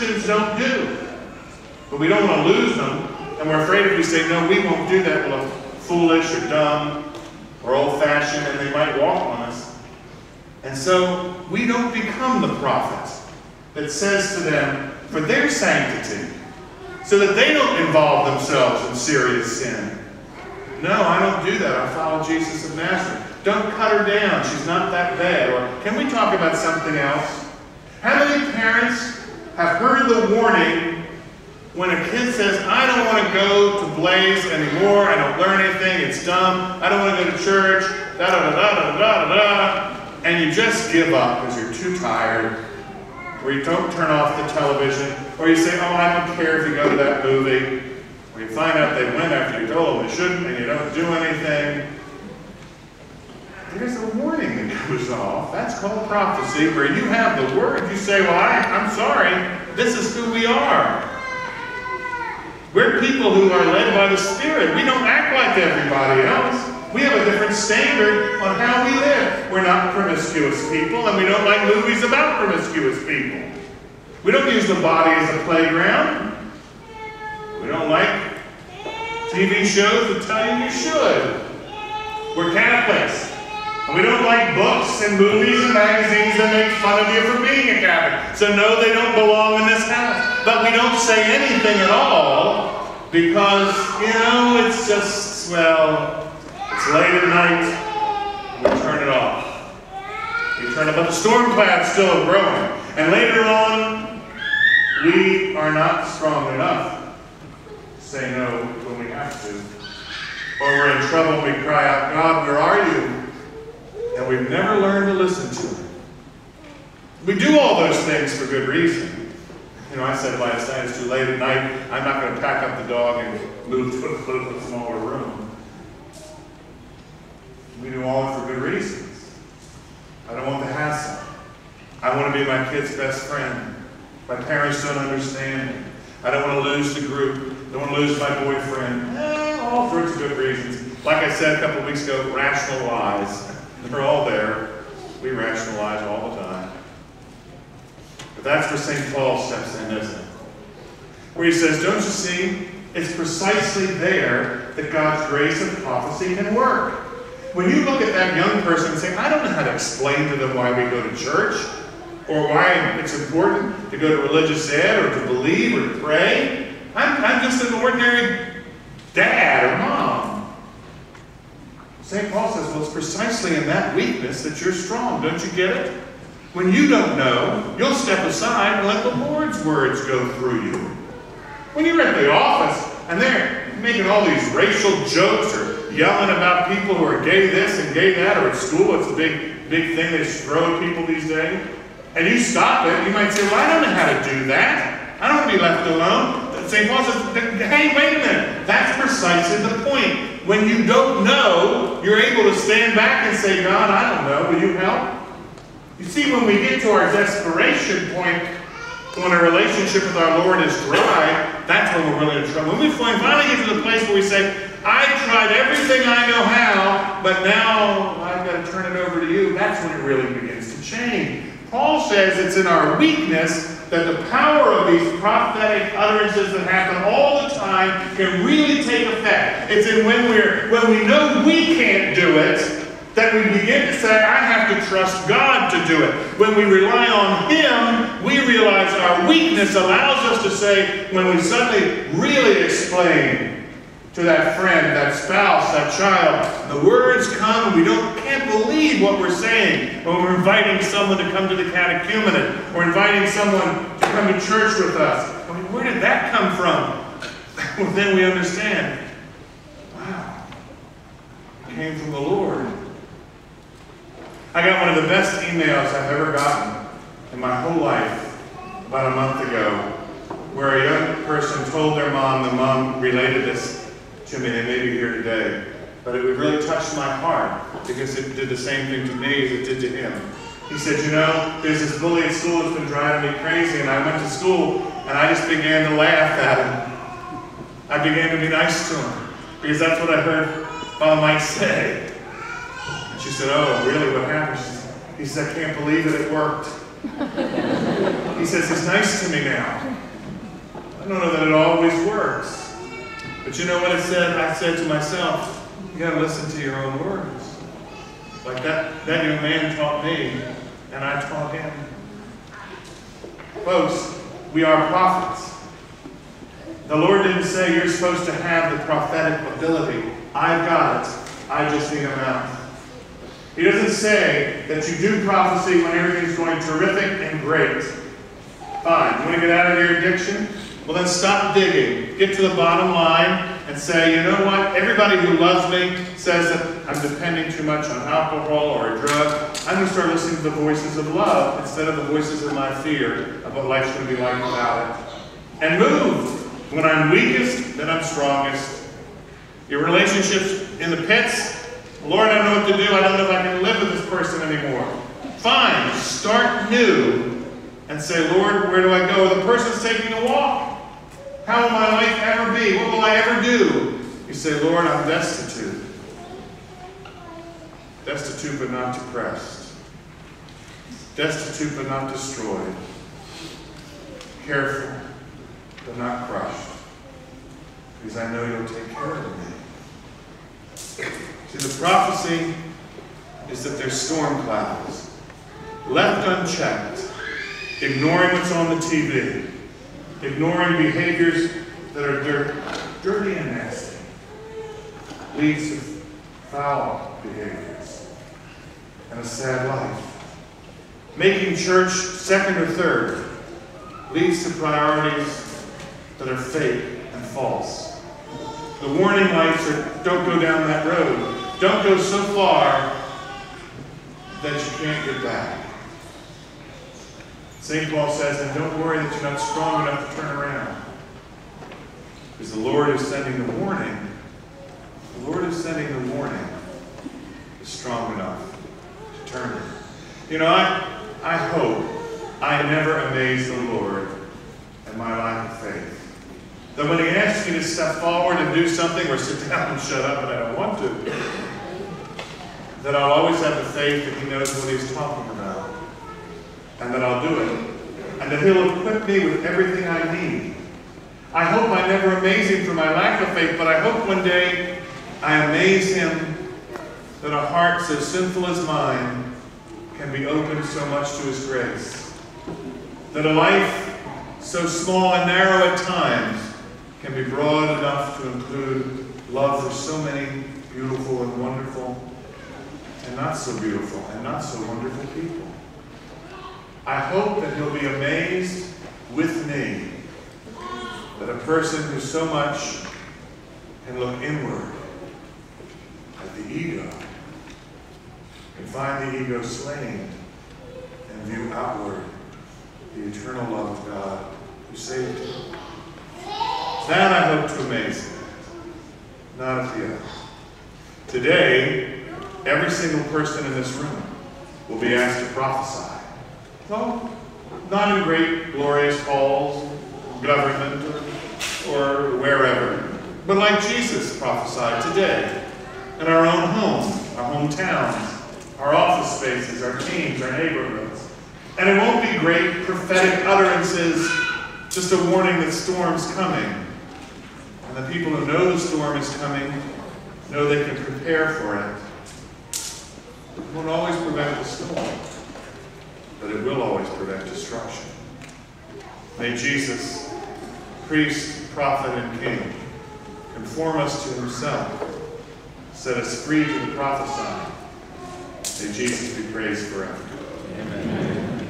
Christians don't do. But we don't want to lose them. And we're afraid if we say, no, we won't do that, we'll look foolish or dumb or old-fashioned, and they might walk on us. And so we don't become the prophet that says to them, for their sanctity, so that they don't involve themselves in serious sin. No, I don't do that. I follow Jesus of Nazareth. Don't cut her down. She's not that bad. Or can we talk about something else? How many parents have heard the warning when a kid says, I don't want to go to Blaze anymore. I don't learn anything. It's dumb. I don't want to go to church. Da-da-da-da-da-da-da-da. And you just give up because you're too tired. Or you don't turn off the television. Or you say, oh, I don't care if you go to that movie. Or you find out they went after you told them they shouldn't and you don't do anything. There's a warning that goes off. That's called prophecy, where you have the word. You say, well, I'm sorry. This is who we are. We're people who are led by the Spirit. We don't act like everybody else. We have a different standard on how we live. We're not promiscuous people, and we don't like movies about promiscuous people. We don't use the body as a playground. We don't like TV shows that tell you you should. We're Catholics. And we don't like books and movies and magazines that make fun of you for being a Catholic. So no, they don't belong in this house. But we don't say anything at all because, you know, it's just, well, it's late at night. We turn it off. We turn it, but the storm cloud's still growing. And later on, we are not strong enough to say no when we have to. Or we're in trouble and we cry out, God, where are you? And we've never learned to listen to him. We do all those things for good reason. You know, I said last night, it's too late at night. I'm not going to pack up the dog and move to a smaller room. We do all it for good reasons. I don't want the hassle. I want to be my kid's best friend. My parents don't understand me. I don't want to lose the group. I don't want to lose my boyfriend. All sorts of good reasons. Like I said a couple of weeks ago, rational lies. They're all there. We rationalize all the time. But that's where St. Paul steps in, isn't it? Where he says, don't you see? It's precisely there that God's grace of prophecy can work. When you look at that young person and say, I don't know how to explain to them why we go to church, or why it's important to go to religious ed, or to believe, or to pray. I'm just an ordinary dad or mom. St. Paul says, well, it's precisely in that weakness that you're strong. Don't you get it? When you don't know, you'll step aside and let the Lord's words go through you. When you're at the office and they're making all these racial jokes or yelling about people who are gay this and gay that, or at school, it's a big thing they throw at people these days, and you stop it, you might say, well, I don't know how to do that. I don't want to be left alone. St. Paul says, hey, wait a minute. That's precisely the point. When you don't know, you're able to stand back and say, God, I don't know. Will you help? You see, when we get to our desperation point, when a relationship with our Lord is dry, that's when we're really in trouble. When we finally get to the place where we say, I tried everything I know how, but now I've got to turn it over to you, that's when it really begins to change. Paul says it's in our weakness that the power of these prophetic utterances that happen all the time can really take effect. It's in when we know we can't do it, that we begin to say, I have to trust God to do it. When we rely on him, we realize our weakness allows us to say, when we suddenly really explain to that friend, that spouse, that child, the words come and we can't believe what we're saying. When we're inviting someone to come to the catechumenate, or inviting someone to come to church with us. I mean, where did that come from? Well, then we understand, wow, it came from the Lord. I got one of the best emails I've ever gotten in my whole life about a month ago, where a young person told their mom, the mom related this to me, they may be here today, but it really touched my heart because it did the same thing to me as it did to him. He said, you know, there's this bully at school that's been driving me crazy, and I went to school and I just began to laugh at him. I began to be nice to him because that's what I heard Father Mike say. And she said, oh, really, what happened? He said, I can't believe that it worked. He says he's nice to me now. I don't know that it always works. But you know what it said? I said to myself, you got to listen to your own words. Like that young man taught me, and I taught him. Folks, we are prophets. The Lord didn't say you're supposed to have the prophetic ability. I've got it. I just need a mouth. He doesn't say that you do prophecy when everything's going terrific and great. Fine. You want to get out of your addiction? Well, then stop digging. Get to the bottom line and say, you know what? Everybody who loves me says that I'm depending too much on alcohol or a drug. I'm going to start listening to the voices of love instead of the voices of my fear of what life's going to be like without it. And move. When I'm weakest, then I'm strongest. Your relationships in the pits, Lord, I don't know what to do. I don't know if I can live with this person anymore. Fine. Start new and say, Lord, where do I go? The person's taking a walk. How will my life ever be? What will I ever do? You say, Lord, I'm destitute. Destitute but not depressed. Destitute but not destroyed. Careful but not crushed. Because I know you'll take care of me. See, the prophecy is that there's storm clouds. Left unchecked, ignoring what's on the TV, ignoring behaviors that are dirty and nasty, leads to foul behaviors and a sad life. Making church second or third leads to priorities that are fake and false. The warning lights are, don't go down that road. Don't go so far that you can't get back. St. Paul says, and don't worry that you're not strong enough to turn around. Because the Lord is sending the warning. The Lord is sending the warning is strong enough to turn it. You know, I hope I never amaze the Lord in my life of faith. That when he asks me to step forward and do something or sit down and shut up and I don't want to, that I'll always have the faith that he knows what he's talking about. And that I'll do it. And that he'll equip me with everything I need. I hope I never amaze him for my lack of faith, but I hope one day I amaze him that a heart so sinful as mine can be opened so much to his grace. That a life so small and narrow at times can be broad enough to include love for so many beautiful and wonderful and not so beautiful and not so wonderful people. I hope that he'll be amazed with me that a person who so much can look inward at the ego can find the ego slain and view outward the eternal love of God who saved him. That I hope to amaze him, not at the other. Today, every single person in this room will be asked to prophesy. Well, not in great, glorious halls, government, or wherever, but like Jesus prophesied today, in our own homes, our hometowns, our office spaces, our teams, our neighborhoods. And it won't be great prophetic utterances, just a warning that storm's coming. And the people who know the storm is coming know they can prepare for it. It won't always prevent the storm, but it will always prevent destruction. May Jesus, priest, prophet, and king, conform us to himself, set us free to prophesy. May Jesus be praised forever. Amen.